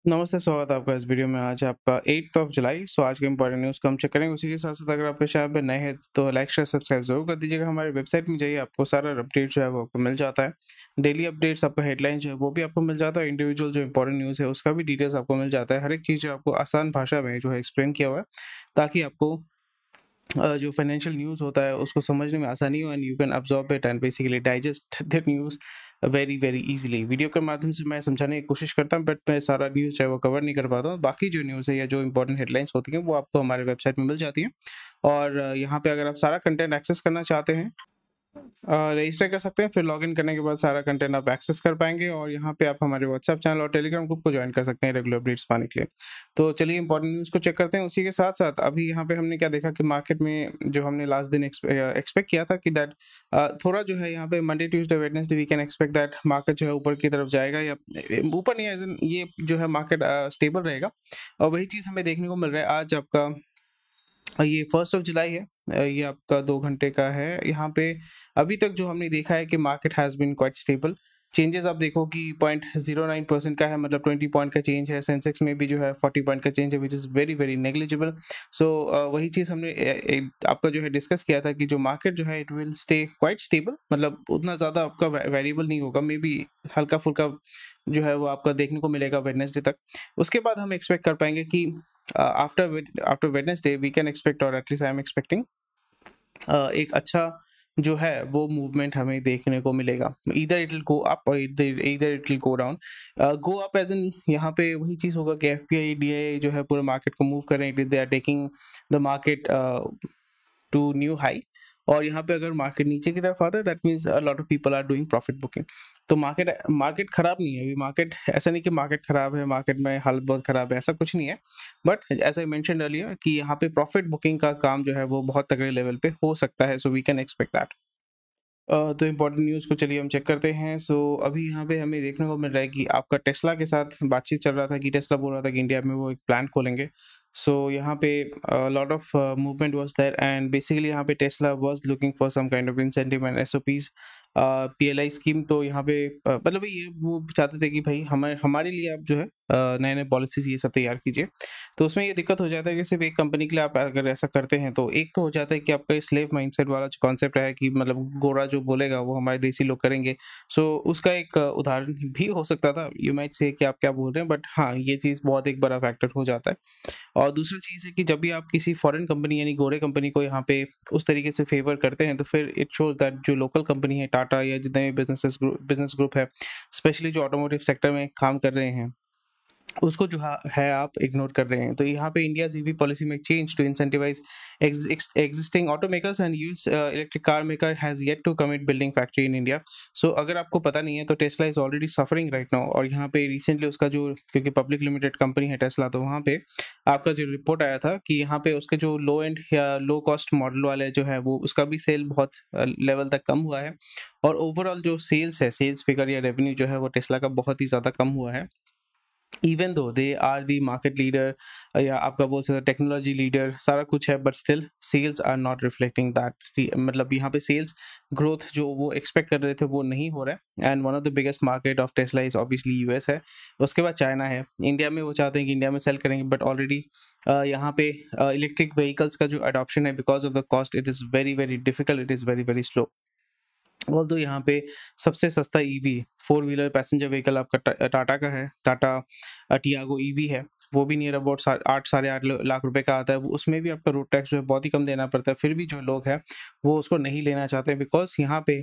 नमस्ते, स्वागत है आपका इस वीडियो में। आज आपका 8th ऑफ जुलाई। आज के इंपॉर्टेंट न्यूज़ को हम चेक करेंगे। उसी के साथ-साथ अगर आप इस चैनल पे नए हैं तो लाइक, शेयर, सब्सक्राइब ज़रूर कर दीजिएगा। हमारी वेबसाइट में जाइए, आपको सारा अपडेट जो है वो आपको मिल जाता है। डेली अपडेट्स, आपका हेडलाइन जो है वो भी आपको मिल जाता है। इंडिविजुअल जो इंपॉर्टेंट न्यूज़ है उसका भी डिटेल्स आपको मिल जाता है। हर एक चीज़ जो आपको आसान भाषा में जो है एक्सप्लेन किया हुआ है, ताकि आपको जो फाइनेंशियल न्यूज़ होता है उसको समझने में आसानी हो, and you can absorb it and basically digest the news very very easily. Video के माध्यम से मैं समझाने की कोशिश करता हूँ, बट मैं सारा न्यूज़ चाहे वो कवर नहीं कर पाता हूँ। बाकी जो न्यूज़ है या जो इंपॉर्टेंट हेडलाइंस होती हैं वो आपको हमारे वेबसाइट में मिल जाती हैं। और यहाँ पे अगर आप सारा कंटेंट एक्सेस करना चाहते हैं, रजिस्टर कर सकते हैं। फिर लॉगिन करने के बाद सारा कंटेंट आप एक्सेस कर पाएँगे, और यहाँ पे आप हमारे व्हाट्सएप चैनल और टेलीग्राम ग्रुप को जॉइन कर सकते हैं रेगुलर अपडेट्स पाने के लिए। तो चलिए इंपॉर्टेंट न्यूज़ को चेक करते हैं। उसी के साथ-साथ अभी यहाँ पे हमने क्या देखा कि मार्केट में जो हमने लास्ट दिन एक्सपेक्ट किया था कि दैट थोड़ा जो है यहाँ पे Monday, Tuesday, Wednesday we can expect that market जो है ऊपर की तरफ जाएगा, या ऊपर नहीं, एज़ इन ये जो है मार्केट स्टेबल रहेगा। और वही चीज़ हमें देखने को मिल रहा है। आज आपका ये 1st ऑफ जुलाई है। ये आपका 2 घंटे का है। यहाँ पे अभी तक जो हमने देखा है कि market has been quite stable. Changes आप देखो कि 0.09% का है, मतलब 20 पॉइंट का चेंज है। सेंसेक्स में भी जो है 40 पॉइंट का चेंज है, which is very very negligible. So वही चीज़ हमने आपका जो है डिस्कस किया था कि जो मार्केट जो है it will stay quiet stable, मतलब उतना ज़्यादा आपका वेरिएबल नहीं होगा। मे बी हल्का-फुल्का जो है वो आपका देखने को मिलेगा वेडनेसडे तक। उसके बाद हम एक्सपेक्ट कर पाएँगे कि after Wednesday we can expect, और एटलीस्ट आई एम एक्सपेक्टिंग एक अच्छा जो है वो मूवमेंट हमें देखने को मिलेगा। Either it will go up और either it will go down. Go up as in यहाँ पे वही चीज़ होगा कि एफपीआई, डीआईआई जो है पूरे मार्केट को मूव कर रहे हैं। They are taking the market to new high. और यहाँ पे अगर मार्केट नीचे की तरफ आता है, that means a lot of people are doing profit booking. तो मार्केट मार्केट खराब नहीं है अभी। मार्केट ऐसा नहीं कि मार्केट खराब है, मार्केट में हालत बहुत खराब है, ऐसा कुछ नहीं है। But as I mentioned earlier कि यहाँ पे प्रॉफिट बुकिंग का काम जो है वो बहुत तगड़े लेवल पे हो सकता है। So we can expect that. तो इम्पोर्टेंट न्यूज़ को चलिए हम चेक करते हैं। सो अभी यहाँ पे हमें देखने को मिल रहा है कि आपका टेस्ला के साथ बातचीत चल रहा था, कि टेस्ला बोल रहा था कि इंडिया में वो एक प्लांट खोलेंगे। सो यहाँ पे lot of movement was there, and basically यहाँ पे Tesla was looking for some kind of incentive and SOPs, PLI scheme. तो यहाँ पे मतलब ये वो चाहते थे कि भाई हमारे लिए आप जो है नए नए पॉलिसीज ये सब तैयार कीजिए। तो उसमें ये दिक्कत हो जाता है कि सिर्फ एक कंपनी के लिए आप अगर ऐसा करते हैं, तो एक तो हो जाता है कि आपका स्लेव माइंडसेट वाला जो कॉन्सेप्ट है कि मतलब गोरा जो बोलेगा वो हमारे देसी लोग करेंगे। सो उसका एक उदाहरण भी हो सकता था। यू माइट से कि आप क्या बोल रहे हैं, बट हाँ, ये चीज़ बहुत एक बड़ा फैक्टर हो जाता है। और दूसरी चीज़ है कि जब भी आप किसी फॉरेन कंपनी यानी गोरे कंपनी को यहाँ पे उस तरीके से फेवर करते हैं, तो फिर इट शोज़ दैट जो लोकल कंपनी है, टाटा या जितने भी बिज़नेस ग्रुप है, स्पेशली जो ऑटोमोटिव सेक्टर में काम कर रहे हैं, उसको जो है आप इग्नोर कर रहे हैं। तो यहाँ पे इंडियाज़ ईवी पॉलिसी में change to incentivise existing automakers and US electric car maker has yet to commit building factory in India. So अगर आपको पता नहीं है तो Tesla is already suffering right now. और यहाँ पे रिसेंटली उसका जो, क्योंकि पब्लिक लिमिटेड कंपनी है टेस्ला, तो वहाँ पे आपका जो रिपोर्ट आया था कि यहाँ पे उसके जो लो एंड या लो कॉस्ट मॉडल वाले जो है वो उसका भी सेल बहुत लेवल तक कम हुआ है। और ओवरऑल जो सेल्स है, सेल्स फिगर या रेवेन्यू जो है वो टेस्ला का बहुत ही ज़्यादा कम हुआ है। Even though they are the market leader, या आपका बोल सकते टेक्नोलॉजी लीडर, सारा कुछ है, but still sales are not reflecting that. मतलब यहाँ पे सेल्स ग्रोथ जो वो एक्सपेक्ट कर रहे थे वो नहीं हो रहा है। And one of the biggest market of Tesla is obviously US है। उसके बाद चाइना है। इंडिया में वो चाहते हैं कि इंडिया में सेल करेंगे, बट ऑलरेडी यहाँ पे इलेक्ट्रिक व्हीकल्स का जो अडॉप्शन है, because of the cost, it is very very difficult, it is very very slow. Although यहाँ पे सबसे सस्ता EV four wheeler passenger vehicle आपका टाटा का है। टाटा टियागो ईवी है। वो भी नियर अबाउट 8 साढ़े 8 लाख रुपए का आता है। उसमें भी आपका रोड टैक्स जो है बहुत ही कम देना पड़ता है। फिर भी जो लोग हैं वो उसको नहीं लेना चाहते, बिकॉज यहाँ पे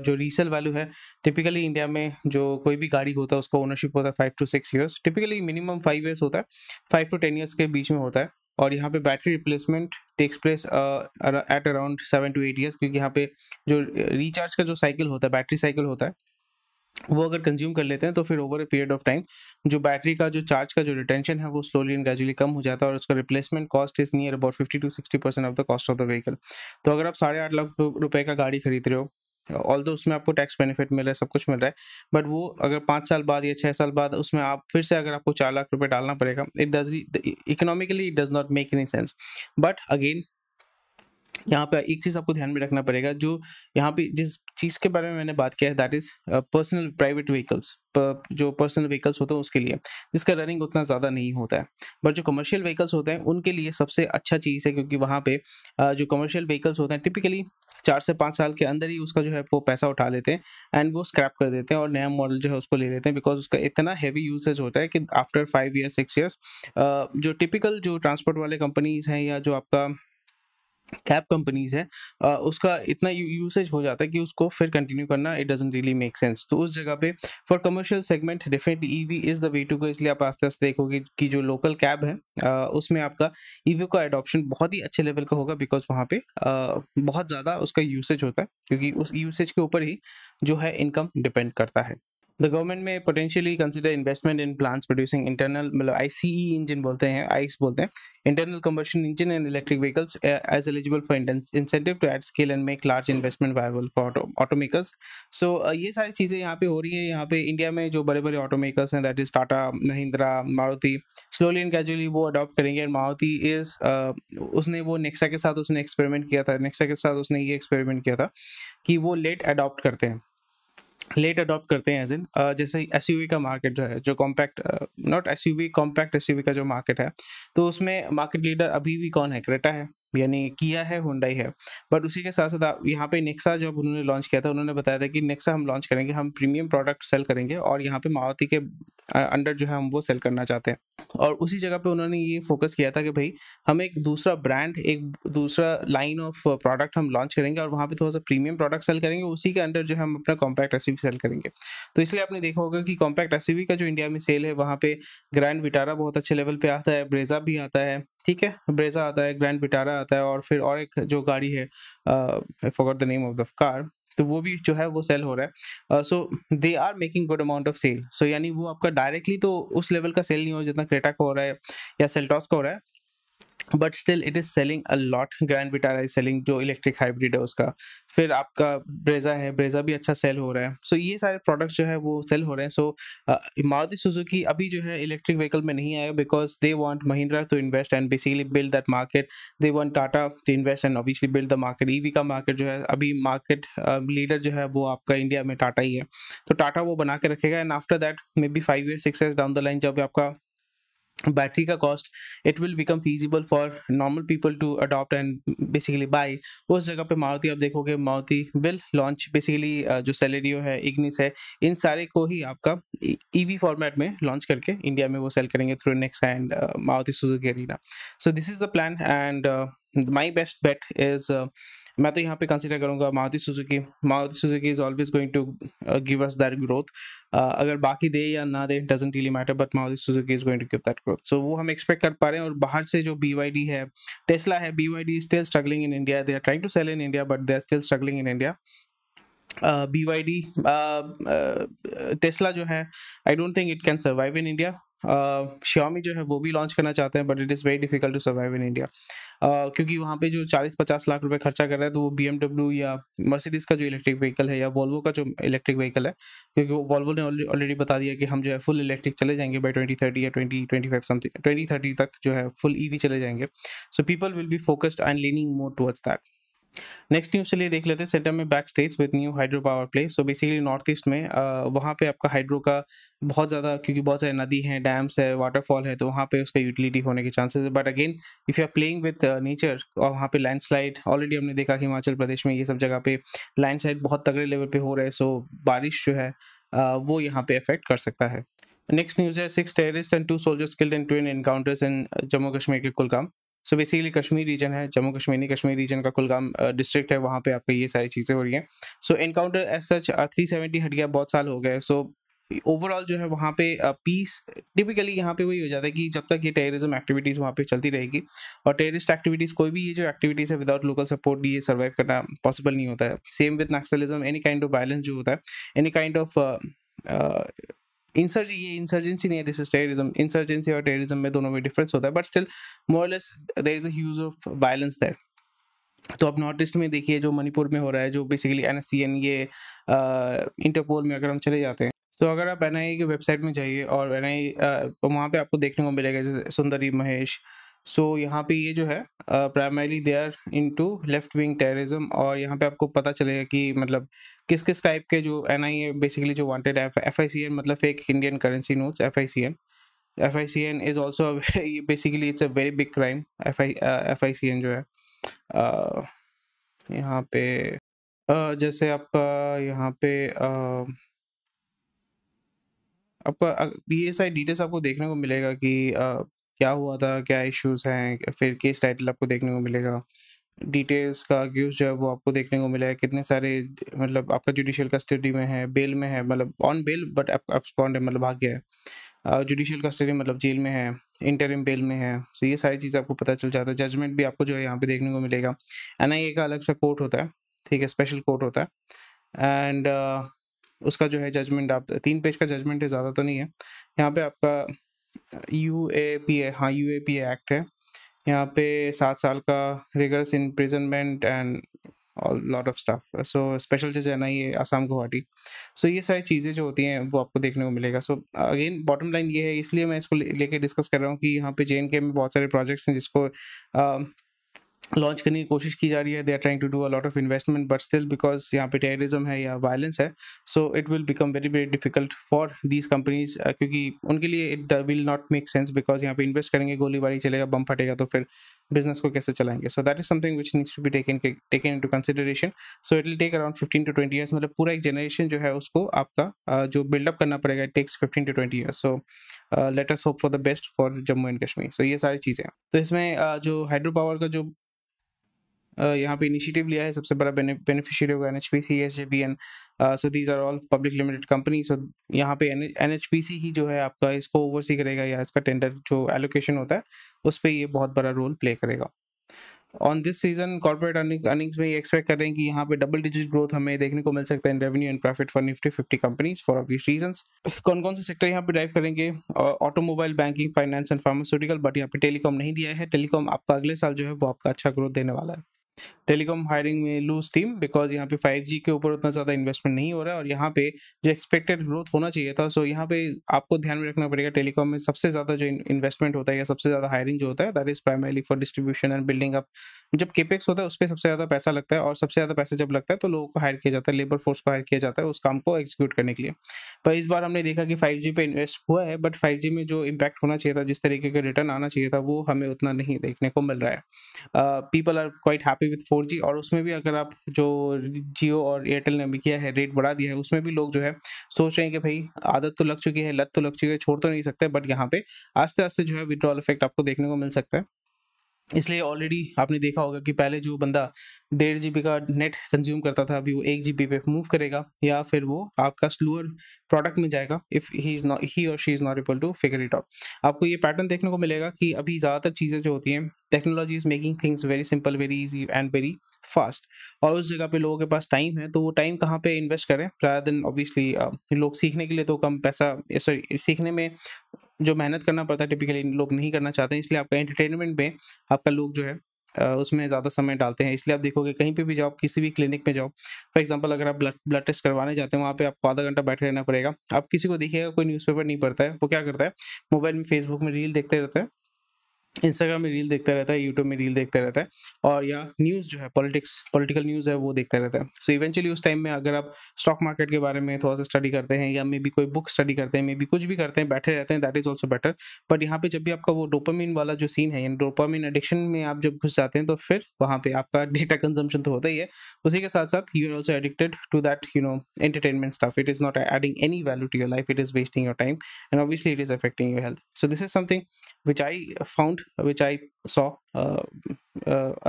जो रीसेल वैल्यू है, टिपिकली इंडिया में जो कोई भी गाड़ी होता है उसका ओनरशिप होता है 5 to 6 years. Typically minimum 5 years होता है, 5 to 10 ईयर्स के बीच में होता है। और यहाँ पे battery replacement takes place at around 7 to 8 years, क्योंकि यहाँ पे जो रिचार्ज का जो साइकिल होता है, बैटरी साइकिल होता है, वो अगर कंज्यूम कर लेते हैं तो फिर over a period of time जो बैटरी का जो चार्ज का जो रिटेंशन है वो स्लोली एंड ग्रेजुअली कम हो जाता है, और उसका replacement cost is near about 50 to 60% of the cost of the vehicle. तो अगर आप 8.5 लाख रुपए का गाड़ी खरीद रहे हो, ऑल्दो उसमें आपको टैक्स बेनिफिट मिल रहा है, सब कुछ मिल रहा है, बट वो अगर 5 साल बाद या 6 साल बाद उसमें आप फिर से अगर आपको 4 लाख रुपए डालना पड़ेगा, it does economically it does not make any sense. But again यहाँ पे एक चीज़ आपको ध्यान में रखना पड़ेगा, जो यहाँ पे जिस चीज़ के बारे में मैंने बात किया है that is personal private vehicles, जो पर्सनल व्हीकल्स होते हैं उसके लिए, जिसका रनिंग उतना ज़्यादा नहीं होता है। बट जो कमर्शियल व्हीकल्स होते हैं उनके लिए सबसे अच्छा चीज़ है, क्योंकि वहाँ पे जो कमर्शियल व्हीकल्स होते हैं टिपिकली 4 से 5 साल के अंदर ही उसका जो है वो पैसा उठा लेते हैं एंड वो स्क्रैप कर देते हैं और नया मॉडल जो है उसको ले लेते हैं, बिकॉज़ उसका इतना हेवी यूसेज होता है कि आफ्टर 5 ईयर्स 6 ईयर्स जो टिपिकल जो ट्रांसपोर्ट वाले कंपनीज़ हैं या जो आपका कैब कंपनीज़ हैं, उसका इतना यूसेज हो जाता है कि उसको फिर कंटिन्यू करना it doesn't really make sense. तो उस जगह पे for commercial segment definitely EV is the way to go. इसलिए आप आस्ते-आस्ते देखोगे कि जो लोकल कैब है उसमें आपका ईवी का एडॉप्शन बहुत ही अच्छे लेवल का होगा, बिकॉज़ वहाँ पे बहुत ज़्यादा उसका यूसेज होता है, क्योंकि उस यूसेज के ऊपर ही जो है इनकम डिपेंड करता है। द गवर्नमेंट में potentially consider investment in plants producing internal, मतलब आईसीई इंजन बोलते हैं, आइस बोलते हैं, internal combustion engine and electric vehicles as eligible for incentive to add scale and make large investment viable for automakers. So ये सारी चीज़ें यहाँ पे हो रही हैं। यहाँ पे इंडिया में जो बड़े बड़े ऑटोमेकर्स हैं that is Tata, Mahindra, Maruti, slowly and gradually वो अडॉप्ट करेंगे। एंड मारुति इज उसने वो नेक्सा के साथ उसने एक्सपेरिमेंट किया था, नेक्सा के साथ उसने ये एक्सपेरिमेंट किया था कि वो लेट अडॉप्ट करते हैं, लेट अडॉप्ट करते हैं एज इन जैसे एसयूवी का मार्केट जो है, जो compact not SUV, compact SUV का जो मार्केट है, तो उसमें मार्केट लीडर अभी भी कौन है? क्रेटा है, यानी किया है, हुंडई है। बट उसी के साथ साथ यहाँ पे नेक्सा जब उन्होंने लॉन्च किया था, उन्होंने बताया था कि नेक्सा हम लॉन्च करेंगे, हम प्रीमियम प्रोडक्ट सेल करेंगे और यहाँ पे मारुति के अंडर जो है हम वो सेल करना चाहते हैं। और उसी जगह पे उन्होंने ये फोकस किया था कि भाई हम एक दूसरा ब्रांड, एक दूसरा लाइन ऑफ प्रोडक्ट हम लॉन्च करेंगे और वहाँ पे थोड़ा सा प्रीमियम प्रोडक्ट सेल करेंगे, उसी के अंडर जो है हम अपना कॉम्पैक्ट एसयूवी सेल करेंगे। तो इसलिए आपने देखा होगा कि कॉम्पैक्ट एसयूवी का जो इंडिया में सेल है वहाँ पे ग्रैंड विटारा बहुत अच्छे लेवल पे आता है, ब्रेजा भी आता है, ठीक है, ब्रेजा आता है, ग्रैंड विटारा आता है, और फिर और एक जो गाड़ी है I forgot the name of the car, तो वो भी जो है वो सेल हो रहा है। So they are making good amount of sale. So यानी वो आपका डायरेक्टली तो उस लेवल का सेल नहीं हो जितना क्रेटा का हो रहा है या सेल्टॉस का हो रहा है, but still it is selling a lot. Grand Vitara is selling, जो इलेक्ट्रिक हाइब्रिड है उसका। फिर आपका ब्रेजा है, ब्रेजा भी अच्छा सेल हो रहा है। सो ये सारे प्रोडक्ट्स जो है वो सेल हो रहे हैं। सो मारुति सुजुकी अभी जो है इलेक्ट्रिक व्हीकल में नहीं आया, because they want Mahindra to invest and basically build that market. They want Tata to invest and obviously build the market. EV का मार्केट जो है अभी मार्केट लीडर जो है वो आपका इंडिया में टाटा ही है, तो टाटा वो बना के रखेगा। And after that may be 5 year 6 year down the line, जब आपका बैटरी का cost it will become feasible for normal people to adopt and basically buy, उस जगह पे मारुति आप देखोगे मारुति विल लॉन्च बेसिकली जो सेलेरियो है, इग्निस है, इन सारे को ही आपका ईवी फॉर्मेट में लॉन्च करके इंडिया में वो सेल करेंगे through Nexa and Maruti Suzuki Arena. So this is the plan and my best bet is, मैं तो यहाँ पे कंसिडर करूँगा Maruti Suzuki. Maruti Suzuki is always going to give us that growth. अगर बाकी दे या ना दे doesn't really matter, but Maruti Suzuki is going to give that growth. So वो हम एक्सपेक्ट कर पा रहे हैं। और बाहर से जो BYD है, टेस्ला है, BYD is still struggling in India. They are trying to sell in India but they are still struggling in India. BYD, Tesla जो है I don't think it can survive in India. Xiaomi जो है वो भी launch करना चाहते हैं, but it is very difficult to survive in India, क्योंकि वहाँ पे जो 40-50 लाख रुपए खर्चा कर रहा है, तो वो BMW या मर्सिडीज का जो इलेक्ट्रिक व्हीकल है या वॉल्वो का जो इलेक्ट्रिक व्हीकल है, क्योंकि वॉल्वो ने ऑलरेडी बता दिया कि हम जो है फुल इलेक्ट्रिक चले जाएंगे बाई 2030 या 2025 समथिंग, 2030 तक जो है फुल EV चले जाएंगे। So people will be focused and leaning more towards that. Next news चलिए देख लेते हैं। सेंटर में back states with new hydro power play. So basically north east में वहाँ पे आपका हाइड्रो का बहुत ज़्यादा, क्योंकि बहुत सारे नदी हैं, डैम्स है, वाटरफॉल है, तो वहाँ पे उसका यूटिलिटी होने के चांसेस है। But again if you are playing with nature, और वहाँ पे लैंडस्लाइड ऑलरेडी हमने देखा कि हिमाचल प्रदेश में ये सब जगह पे लैंडस्लाइड बहुत तगड़े लेवल पे हो रहे हैं। सो बारिश जो है वो यहाँ पे अफेक्ट कर सकता है। नेक्स्ट न्यूज़ है 6 terrorist and 2 soldiers killed in twin encounters in Jammu Kashmir के Kulgam. So basically Kashmir region है, जम्मू कश्मीर नहीं, कश्मीर रीजन का कुलगाम डिस्ट्रिक्ट है, वहाँ पे आपको ये सारी चीज़ें हो रही हैं। सो एनकाउंटर एज सच 370 हट गया, बहुत साल हो गए। सो ओवरऑल जो है वहाँ पे पीस, टिपिकली यहाँ पे वही हो जाता है कि जब तक ये टेररिज्म एक्टिविटीज़ वहाँ पे चलती रहेगी, और टेररिस्ट एक्टिविटीज़ कोई भी ये जो एक्टिविटीज़ है विदाउट लोकल सपोर्ट ये सर्वाइव करना पॉसिबल नहीं होता है। Same with Naxalism, any kind of violence जो होता है, एनी काइंड ऑफ इंसर्जेंसी नहीं है, दिस इज टेररिज्म। इंसर्जेंसी और टेररिज्म में दोनों में डिफरेंस होता है, but still more less there is a huge of violence there. तो अब नॉर्थ ईस्ट में देखिए जो मणिपुर में हो रहा है, जो बेसिकली NSCN, ये इंटरपोल में अगर हम चले जाते हैं, तो अगर आप NIA की वेबसाइट में जाइए और NIA वहाँ पे आपको देखने को मिलेगा जैसे सुंदरी महेश, सो यहाँ पे ये जो है primarily they are into left wing terrorism, और यहाँ पे आपको पता चलेगा कि मतलब किस किस टाइप के जो एनआईए बेसिकली जो वांटेड है। एफआईसीएन मतलब fake Indian currency notes, FICN is also basically it's a very big crime. FICN जो है यहाँ पे जैसे आपका यहाँ पे आपका ये सारी डिटेल्स आपको देखने को मिलेगा कि क्या हुआ था, क्या इश्यूज हैं, फिर केस टाइटल आपको देखने को मिलेगा, डिटेल्स का अक्यूज जो है वो आपको देखने को मिलेगा, कितने सारे मतलब आपका जुडिशियल कस्टडी में है, बेल में है, मतलब ऑन बेल बट अब्सकॉन्ड है, मतलब भाग गया है। जुडिशियल कस्टडी मतलब जेल में है, इंटरिम बेल में है। सो ये सारी चीज़ आपको पता चल जाता है। जजमेंट भी आपको जो है यहाँ पे देखने को मिलेगा। एनआईए का अलग सा कोर्ट होता है, ठीक है, स्पेशल कोर्ट होता है। एंड उसका जो है जजमेंट आप 3 पेज का जजमेंट है, ज़्यादा तो नहीं है। यहाँ पे आपका यूएपीए, हाँ यूएपीए एक्ट है। यहाँ पे 7 साल का rigorous imprisonment and lot of stuff. So special जज है ना ये आसाम गुवाहाटी। सो ये सारी चीज़ें जो होती हैं वो आपको देखने को मिलेगा। सो अगेन बॉटम लाइन ये है, इसलिए मैं इसको लेके डिस्कस कर रहा हूँ कि यहाँ पे जेएनके में बहुत सारे प्रोजेक्ट्स हैं जिसको लॉन्च करने की कोशिश की जा रही है। They are trying to do a lot of investment, but still because यहाँ पे टेररिज्म है या वायलेंस है, so it will become very very difficult for these companies, क्योंकि उनके लिए it will not make sense, because यहाँ पे इन्वेस्ट करेंगे, गोलीबारी चलेगा, बम फटेगा, तो फिर बिजनेस को कैसे चलाएंगे। So that is something which needs to be taken into consideration. So it will take around 15 to 20 years, मतलब पूरा एक जनरेशन जो है उसको आपका जो बिल्डअप करना पड़ेगा। It takes 15 to 20 years. So let us hope for the best for Jammu and Kashmir. So ये सारी चीज़ें हैं। तो इसमें जो हाइड्रो पावर का जो यहाँ पे इनिशिएटिव लिया है, सबसे बड़ा बेनिफिशियरी होगा NHPC, SJVN. So these are all public limited company. So यहाँ पे एनएचपीसी ही जो है आपका इसको ओवरसी करेगा, या इसका टेंडर जो एलोकेशन होता है उस पर ये बहुत बड़ा रोल प्ले करेगा। On this season corporate earnings में ये एक्सपेक्ट कर रहे हैं कि यहाँ पे डबल डिजिट ग्रोथ हमें देखने को मिल सकता है in revenue and profit for Nifty 50 companies for obvious reasons. कौन कौन से सेक्टर यहाँ पे ड्राइव करेंगे? Automobile, banking, finance and pharmaceutical, but यहाँ पे टेलीकॉम नहीं दिया है। टेलीकॉम आपका अगले साल जो है वो आपका अच्छा ग्रोथ देने वाला है। टेलीकॉम हायरिंग में लूज टीम, बिकॉज यहाँ पे 5G के ऊपर उतना ज़्यादा इन्वेस्टमेंट नहीं हो रहा है, और यहाँ पे जो एक्सपेक्टेड ग्रोथ होना चाहिए था, सो यहाँ पे आपको ध्यान में रखना पड़ेगा। टेलीकॉम में सबसे ज़्यादा जो इन्वेस्टमेंट होता है या सबसे ज़्यादा हायरिंग जो होता है, that is primarily for distribution and building up. जब केपेक्स होता है उस पर सबसे ज़्यादा पैसा लगता है, और सबसे ज़्यादा पैसा जब लगता है तो लोगों को हायर किया जाता है, लेबर फोर्स को हायर किया जाता है उस काम को एग्जीक्यूट करने के लिए। पर इस बार हमने देखा कि 5G पे इन्वेस्ट हुआ है, बट 5G में जो इम्पैक्ट होना चाहिए था, जिस तरीके का रिटर्न आना चाहिए था, वो हमें उतना नहीं देखने को मिल रहा है। People are quite happy with 4G, और उसमें भी अगर आप जो जियो और एयरटेल ने भी किया है, रेट बढ़ा दिया है, उसमें भी लोग जो है सोच रहे हैं कि भाई आदत तो लग चुकी है, लत तो लग चुकी है, छोड़ तो नहीं सकते, बट यहाँ पे आस्ते आस्ते जो है विड्रॉल इफेक्ट आपको देखने को मिल सकता है। इसलिए ऑलरेडी आपने देखा होगा कि पहले जो बंदा 1.5 GB का नेट कंज्यूम करता था, अभी वो 1 GB पे मूव करेगा, या फिर वो आपका स्लोअर प्रोडक्ट में जाएगा इफ ही और she is not able to figure it out. आपको ये पैटर्न देखने को मिलेगा कि अभी ज़्यादातर चीज़ें जो होती हैं, technology is making things very simple, very easy and very fast, और उस जगह पे लोगों के पास टाइम है, तो वो टाइम कहाँ पे इन्वेस्ट करें, रादर देन ऑब्वियसली लोग सीखने के लिए तो कम पैसा, सॉरी सीखने में जो मेहनत करना पड़ता है टिपिकली लोग नहीं करना चाहते हैं, इसलिए आपका एंटरटेनमेंट में आपका लोग जो है उसमें ज़्यादा समय डालते हैं। इसलिए आप देखोगे कहीं पे भी जाओ, किसी भी क्लिनिक में जाओ, फॉर एग्जांपल अगर आप ब्लड टेस्ट करवाने जाते हैं, वहाँ पे आपको आधा घंटा बैठे रहना पड़ेगा। आप किसी को देखिएगा कोई न्यूज़पेपर नहीं पढ़ता है, वो क्या करता है, मोबाइल में फेसबुक में रील देखते रहता है, इंस्टाग्राम में रील देखता रहता है, यूट्यूब में रील देखता रहता है, और या न्यूज़ जो है पॉलिटिकल न्यूज़ है वो देखता रहता है। सो इवेंचुअली उस टाइम में अगर आप स्टॉक मार्केट के बारे में थोड़ा सा स्टडी करते हैं, या मे बी कोई बुक स्टडी करते हैं, मे बी कुछ भी करते हैं, बैठे रहते हैं, that is also better. But यहाँ पे जब भी आपका वो डोपामिन वाला जो सीन है, यानी डोपामिन एडिक्शन में आप जब घुस जाते हैं, तो फिर वहाँ पे आपका डेटा कंजम्पशन तो होता ही है, उसी के साथ साथ you are also addicted to that entertainment stuff. It is not adding any value to your life, it is wasting your time, and obviously it is affecting your health. So this is something which I found, which I saw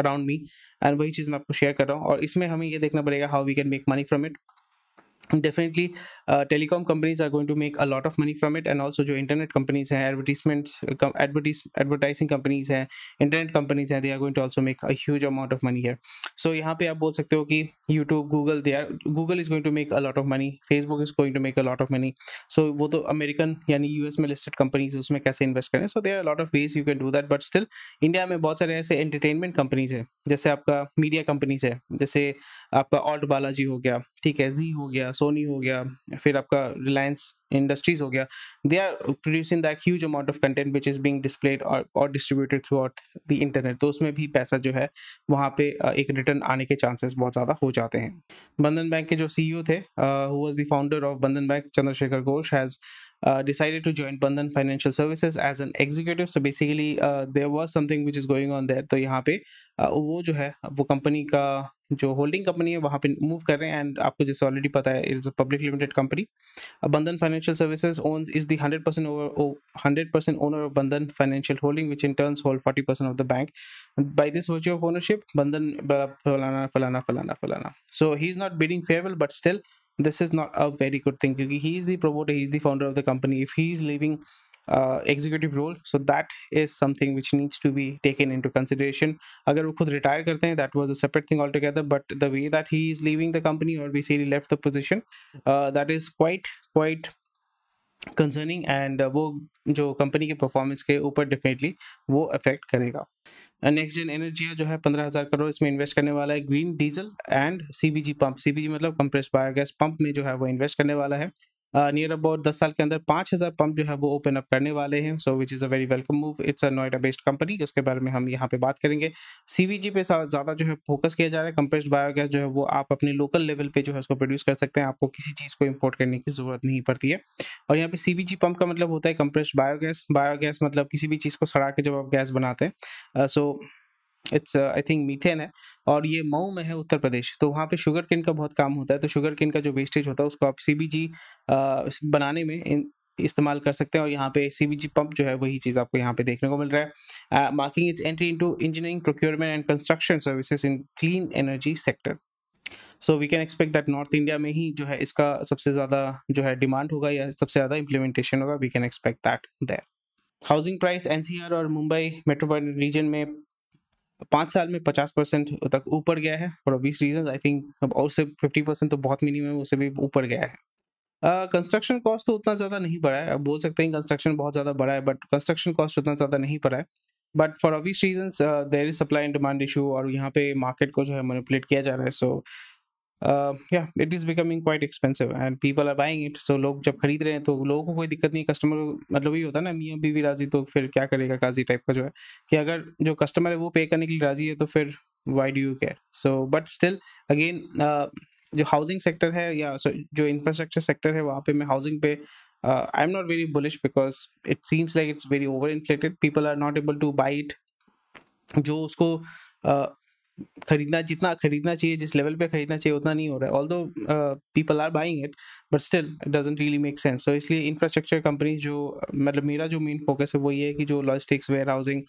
around me, and वही चीज़ मैं आपको share कर रहा हूँ। और इसमें हमें ये देखना पड़ेगा how we can make money from it. Definitely, telecom companies are going to make a lot of money from it, and also जो internet companies हैं, advertising companies हैं, internet companies हैं, they are going to also make a huge amount of money here. So यहाँ पे आप बोल सकते हो कि YouTube, Google is going to make a lot of money, Facebook is going to make a lot of money. So वो तो American यानी यूएस में लिस्टेड कंपनीज, उसमें कैसे इन्वेस्ट करें, so there are a lot of ways you can do that, but still India में बहुत सारे ऐसे एंटरटेनमेंट कंपनीज हैं, जैसे आपका मीडिया कंपनीज है, जैसे आपका ऑल्ट बालाजी हो गया, ठीक है, जी हो गया, सोनी हो गया, फिर आपका रिलायंस इंडस्ट्रीज हो गया, they are producing that huge amount of content which is being displayed और distributed throughout the internet. तो उसमें भी पैसा जो है वहाँ पे एक रिटर्न आने के चांसेस बहुत ज़्यादा हो जाते हैं। बंधन बैंक के जो सीईओ थे, who was the founder of Bandhan Bank, Chandrashekhar Ghosh, has decided to join Bandhan Financial Services as an executive. So basically there was something which is going on there. तो यहाँ पे वो जो है वो कंपनी का जो होल्डिंग कंपनी है वहाँ पे मूव कर रहे हैं, एंड आपको जैसे ऑलरेडी पता है it is a public limited company. Bandhan Financial Services is the 100% owner of Bandhan Financial Holding, which in turns hold 40% of the bank. By this virtue of ownership, Bandhan falana. So he's not bidding farewell, but still this is not a very good thing because he is the promoter, he is the founder of the company. If he is leaving executive role, so that is something which needs to be taken into consideration. अगर वो खुद retire करते हैं, that was a separate thing altogether, but the way that he is leaving the company or basically left the position, that is quite concerning, and वो जो company के performance के ऊपर डेफिनेटली वो अफेक्ट करेगा। नेक्स्ट जेन एनर्जी जो है 15,000 करोड़ इसमें इन्वेस्ट करने वाला है। Green diesel and CBG pump, CBG मतलब कंप्रेस्ड बायोगैस पंप में जो है वो इन्वेस्ट करने वाला है। नियर अबाउट 10 साल के अंदर 5,000 पंप जो है वो ओपन अप करने वाले हैं। So which is a very welcome move. It's a Noida based company, उसके बारे में हम यहाँ पे बात करेंगे। सीबीजी पे ज़्यादा जो है फोकस किया जा रहा है। कंप्रेस्ड बायोगैस जो है वो आप अपने लोकल लेवल पे जो है उसको प्रोड्यूस कर सकते हैं, आपको किसी चीज़ को इम्पोर्ट करने की ज़रूरत नहीं पड़ती है। और यहाँ पे सीबीजी पंप का मतलब होता है कंप्रेस्ड बायोगैस। बायोगैस मतलब किसी भी चीज़ को सड़ा के जब आप गैस बनाते हैं। So it's I think methane है, और ये मऊ में है उत्तर प्रदेश। तो वहाँ पे शुगर केन का बहुत काम होता है, तो शुगर केन का जो वेस्टेज होता है उसको आप सीबीजी बनाने में इस्तेमाल कर सकते हैं। और यहाँ पे सीबीजी पंप जो है वही चीज़ आपको यहाँ पे देखने को मिल रहा है। Marking its entry into engineering, procurement and construction services in clean energy sector. So we can expect that north India में ही जो है इसका सबसे ज़्यादा जो है डिमांड होगा या सबसे ज़्यादा इम्प्लीमेंटेशन होगा। We can expect that there. Housing price NCR और मुंबई मेट्रोपॉलिटन रीजन में 5 साल में 50% तक ऊपर गया है for obvious reason. I think और से 50% तो बहुत मिनिमम है, उससे भी ऊपर गया है। कंस्ट्रक्शन कॉस्ट तो उतना ज़्यादा नहीं बढ़ा है। अब बोल सकते हैं कंस्ट्रक्शन बहुत ज़्यादा बढ़ा है, बट कंस्ट्रक्शन कॉस्ट उतना ज़्यादा नहीं बढ़ा है। But for obvious reasons there is supply and demand issue, और यहाँ पे मार्केट को जो है मैनिपुलेट किया जा रहा है। सो yeah, it is becoming quite expensive and people are buying it. So लोग जब खरीद रहे हैं तो लोगों को कोई दिक्कत नहीं, कस्टमर मतलब ये होता है ना, मियाँ बीवी राजी तो फिर क्या करेगा काजी टाइप का जो है, कि अगर जो कस्टमर है वो पे करने के लिए राजी है तो फिर why do you care? So but still again जो हाउसिंग सेक्टर है या जो इंफ्रास्ट्रक्चर सेक्टर है वहाँ पे मैं हाउसिंग पे I am not very bullish because it seems like it's very over inflated. People are not able to buy it. जो उसको जितना खरीदना चाहिए, जिस लेवल पे खरीदना चाहिए उतना नहीं हो रहा है। Although people are buying it, but still it doesn't really make sense. So इसलिए इंफ्रास्ट्रक्चर कंपनी जो मतलब मेरा जो मेन फोकस है वो ये है कि जो लॉजिस्टिक्स, वेयर हाउसिंग,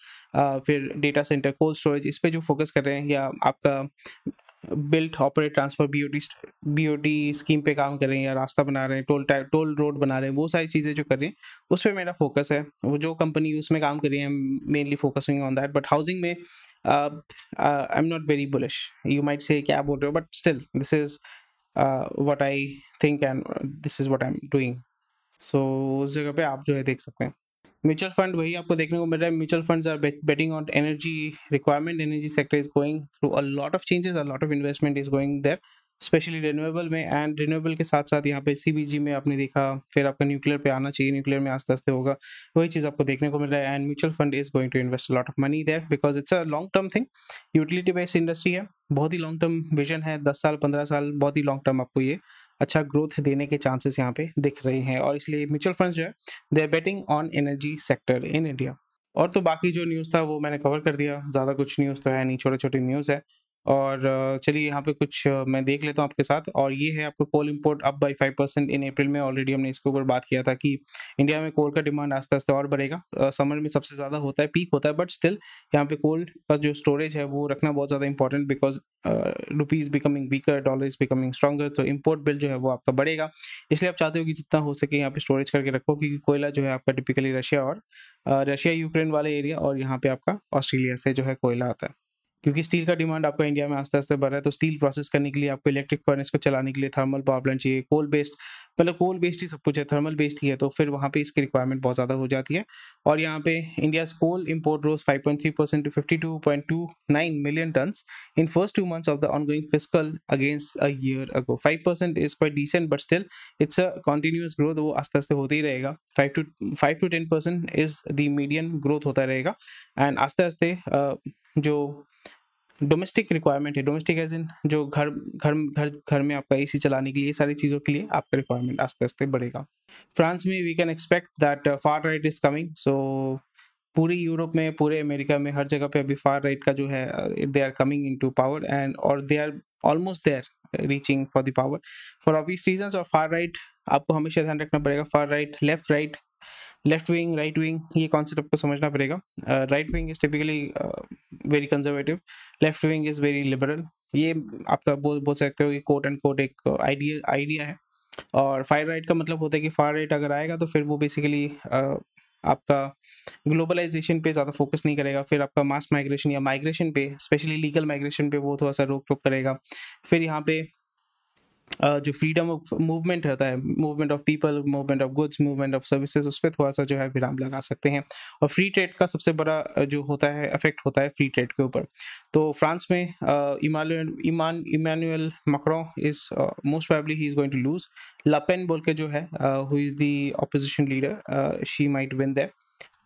फिर डेटा सेंटर, कोल्ड स्टोरेज, इस पे जो फोकस कर रहे हैं, या आपका built operate transfer BOT scheme पे काम कर रहे हैं, या रास्ता बना रहे हैं, टोल रोड बना रहे हैं, वो सारी चीज़ें जो कर रहे हैं उस पर मेरा फोकस है। वो जो कंपनी उसमें काम कर रही है mainly focusing on that. But housing में I am not very bullish. You might say क्या बोल रहे हो, but still this is what I think and this is what I am doing. So उस जगह पे आप जो है देख सकते हैं। म्यूचुअल फंड वही आपको देखने को मिल रहा है। Mutual funds are betting on energy requirement. Energy sector is going through a lot of changes, a lot of investment is going there, specially renewable में। एंड रिन्यूएबल के साथ साथ यहाँ पे सीबीजी में आपने देखा, फिर आपका न्यूक्लियर पे आना चाहिए, न्यूक्लियर में आस्ते आस्ते होगा, वही चीज़ आपको देखने को मिल रहा है। And mutual fund is going to invest lot of money there because it's a long term thing. Utility based industry है, बहुत ही लॉन्ग टर्म विजन है, 10 साल 15 साल, बहुत ही लॉन्ग टर्म आपको ये अच्छा ग्रोथ देने के चांसेस यहाँ पे दिख रहे हैं। और इसलिए म्यूचुअल फंड जो है they are betting on energy sector in India. और तो बाकी जो न्यूज़ था वो मैंने कवर कर दिया, ज़्यादा कुछ न्यूज़ तो है नहीं, छोटे छोटे न्यूज़ है। और चलिए यहाँ पे कुछ मैं देख लेता हूँ आपके साथ। और ये है आपको कोल इंपोर्ट अप बाय 5% इन अप्रैल में। ऑलरेडी हमने इसके ऊपर बात किया था कि इंडिया में कोल का डिमांड आस्ते आस्ते और बढ़ेगा। समर में सबसे ज़्यादा होता है, पीक होता है, बट स्टिल यहाँ पे कोल का जो स्टोरेज है वो रखना बहुत ज़्यादा important because rupees becoming weaker, dollar is becoming stronger, तो इम्पोर्ट बिल जो है वो आपका बढ़ेगा। इसलिए आप चाहते हो कि जितना हो सके यहाँ पे स्टोरेज करके रखो, क्योंकि कोयला जो है आपका टिपिकली रशिया यूक्रेन वाले एरिया, और यहाँ पे आपका ऑस्ट्रेलिया से जो है कोयला आता है। क्योंकि स्टील का डिमांड आपका इंडिया में आस्ते-आस्ते बढ़ रहा है, तो स्टील प्रोसेस करने के लिए आपको इलेक्ट्रिक फर्नेस को चलाने के लिए थर्मल पावर प्लांट चाहिए, कोल बेस्ड, मतलब कोल बेस्ड ही सब कुछ है, थर्मल बेस्ड ही है, तो फिर वहाँ पे इसकी रिक्वायरमेंट बहुत ज़्यादा हो जाती है। और यहाँ पे India's coal import rose 5.3% to 52.29 million tons in first 2 months of the ongoing fiscal against a year ago. 5% is quite decent, but still it's a continuous growth. वो आस्ते आस्ते होते ही रहेगा. 5 to 10% is the median growth होता रहेगा. And आस्ते आस्ते जो डोमेस्टिक रिक्वायरमेंट है, डोमेस्टिक एज इन जो घर घर घर घर में आपका एसी चलाने के लिए, सारी चीज़ों के लिए आपका रिक्वायरमेंट आस्ते आस्ते बढ़ेगा. फ्रांस में we can expect that far right is coming. So पूरी यूरोप में, पूरे अमेरिका में, हर जगह पे अभी फार राइट का जो है they are coming into power and और they are almost there reaching for the power for obvious reasons. और फार राइट आपको हमेशा ध्यान रखना पड़ेगा. Far right, left wing, right wing, ये कॉन्सेप्ट आपको समझना पड़ेगा. Right wing is typically very conservative, left wing is very liberal. ये आपका बोल सकते हो कि कोट एंड कोट एक आइडिया है. और फार राइट का मतलब होता है कि फार राइट अगर आएगा तो फिर वो बेसिकली आपका ग्लोबलाइजेशन पे ज़्यादा फोकस नहीं करेगा. फिर आपका मास माइग्रेशन या माइग्रेशन पे, स्पेशली लीगल माइग्रेशन पे वो थोड़ा सा रोक टोक करेगा. फिर यहाँ पे जो फ्रीडम ऑफ मूवमेंट होता है, movement of people, movement of goods, movement of services, उस पर थोड़ा सा जो है विराम लगा सकते हैं. और फ्री ट्रेड का सबसे बड़ा जो होता है इफेक्ट होता है फ्री ट्रेड के ऊपर. तो फ्रांस में Emmanuel Macron is most probably he is going to lose. Le Pen बोल के जो है who is the opposition leader, she might win there.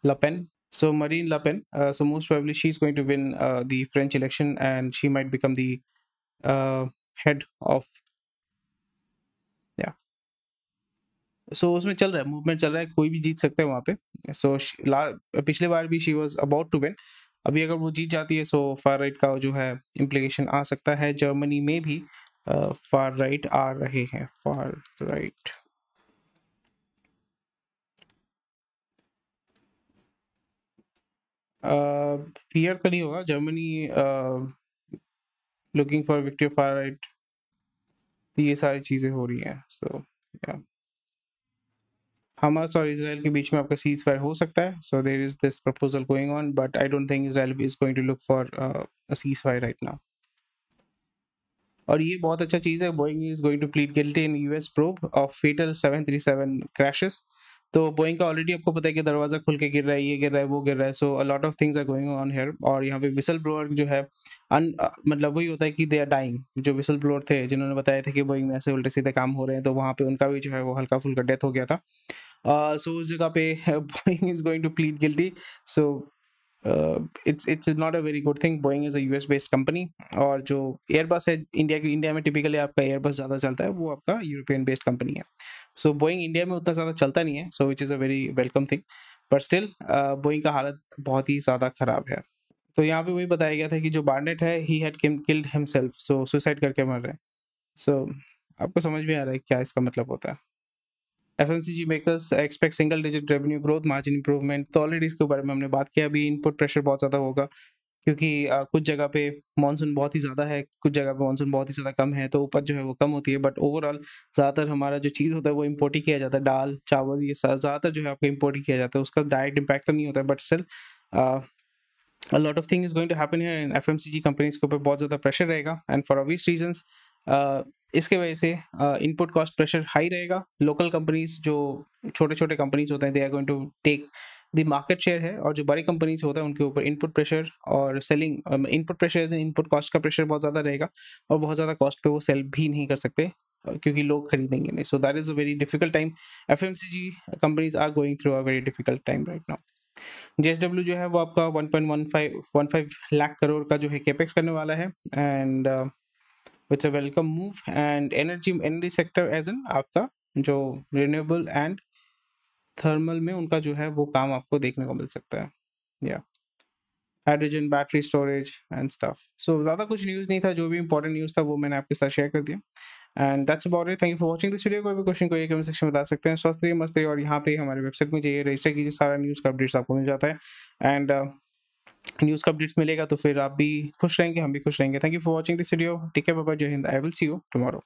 Le Pen, so Marine Le Pen, so most probably she's going to win the French election and she might become the head of, yeah. So उसमें चल रहा है, movement चल रहा है, कोई भी जीत सकता है वहाँ पे. so पिछले बार भी she was about to win. अभी अगर वो जीत जाती है सो फार राइट का जो है इम्प्लीकेशन आ सकता है. जर्मनी में भी फार राइट आ रहे हैं, फार राइट. फियर तो नहीं होगा. Germany looking for victory of far right, ये सारी चीज़ें हो रही हैं. सो हमास और इजराइल के बीच में आपका सीज फायर हो सकता है. So there is this proposal going on, but I don't think Israel is going to look for a cease fire right now. और ये बहुत अच्छा चीज़ है. Boeing is going to plead guilty in US probe of fatal 737 crashes. तो Boeing का already आपको पता है कि दरवाजा खुल के गिर रहा है, ये गिर रहा है, वो गिर रहा है. So a lot of things are going on here. और यहाँ पे विसल ब्लोअर जो है मतलब वही होता है कि दे आर डाइंग. जो विसल ब्लोअर थे जिन्होंने बताया था कि बोइंग में ऐसे उल्टे सीधे काम हो रहे हैं, तो वहाँ पे उनका भी जो है वो हल्का फुल्का डेथ हो गया था. सो उस जगह पे Boeing is going to plead guilty. So it's not a very good thing. Boeing is a US based company. और जो एयरबस है इंडिया में टिपिकली आपका एयरबस ज़्यादा चलता है, वो आपका यूरोपियन बेस्ड कंपनी है. सो बोइंग इंडिया में उतना ज़्यादा चलता नहीं है, so which is a very welcome thing. But still Boeing का हालत बहुत ही ज़्यादा ख़राब है. तो यहाँ पे वही बताया गया था कि जो बार्नेट है he had killed himself, so suicide करके मर रहे हैं. सो आपको समझ में आ रहा है क्या इसका मतलब होता है. FMCG makers expect single digit revenue growth, margin improvement. तो ऑलरेडी इसके बारे में हमने बात किया. अभी इनपुट प्रेशर बहुत ज़्यादा होगा क्योंकि कुछ जगह पे मानसून बहुत ही ज़्यादा है, कुछ जगह पे मानसून बहुत ही ज़्यादा कम है, तो उपज जो है वो कम होती है. बट ओवरऑल ज़्यादातर हमारा जो चीज़ होता है वो इम्पोर्ट ही किया जाता है. दाल, चावल, ये ज़्यादातर जो है आपका इम्पोर्ट ही किया जाता है. उसका डायरेक्ट इम्पैक्ट तो नहीं होता है, but still a lot of things is going to happen here. and FMCG companies के ऊपर बहुत ज़्यादा प्रेशर रहेगा. एंड फॉर ऑब्वियस रीजंस इसके वजह से इनपुट कॉस्ट प्रेशर हाई रहेगा. लोकल कंपनीज, जो छोटे छोटे कंपनीज होते हैं, they are going to take the market share है. और जो बड़ी कंपनीज होता है उनके ऊपर इनपुट प्रेशर और selling input pressure, input cost का प्रेशर बहुत ज़्यादा रहेगा. और बहुत ज़्यादा कॉस्ट पे वो सेल भी नहीं कर सकते क्योंकि लोग खरीदेंगे नहीं. So that is a very difficult time. FMCG companies are going through a very difficult time right now. JSW जो है वो आपका 1.15 लाख करोड़ का जो है केपेक्स करने वाला है. And it's a welcome move. And energy sector as an आपका जो रिन्यूएबल एंड थर्मल में उनका जो है वो काम आपको देखने को मिल सकता है. या hydrogen, battery storage and stuff. So ज़्यादा कुछ न्यूज़ नहीं था. जो भी इंपॉर्टेंट न्यूज़ था वो मैंने आपके साथ शेयर कर दिया. And that's about it. Thank you for watching this video. कोई भी क्वेश्चन को ये कमेंट सेक्शन में बता सकते हैं. स्वस्थ रहिए, मस्त रहिए. और यहाँ पे हमारे वेबसाइट में जाइए, रजिस्टर कीजिए, सारा न्यूज़ का अपडेट्स आपको मिल जाता है. एंड न्यूज़ का अपडेट्स मिलेगा तो फिर आप भी खुश रहेंगे, हम भी खुश रहेंगे. Thank you for watching this video. Take care, bye bye, जय हिंद. I will see you tomorrow.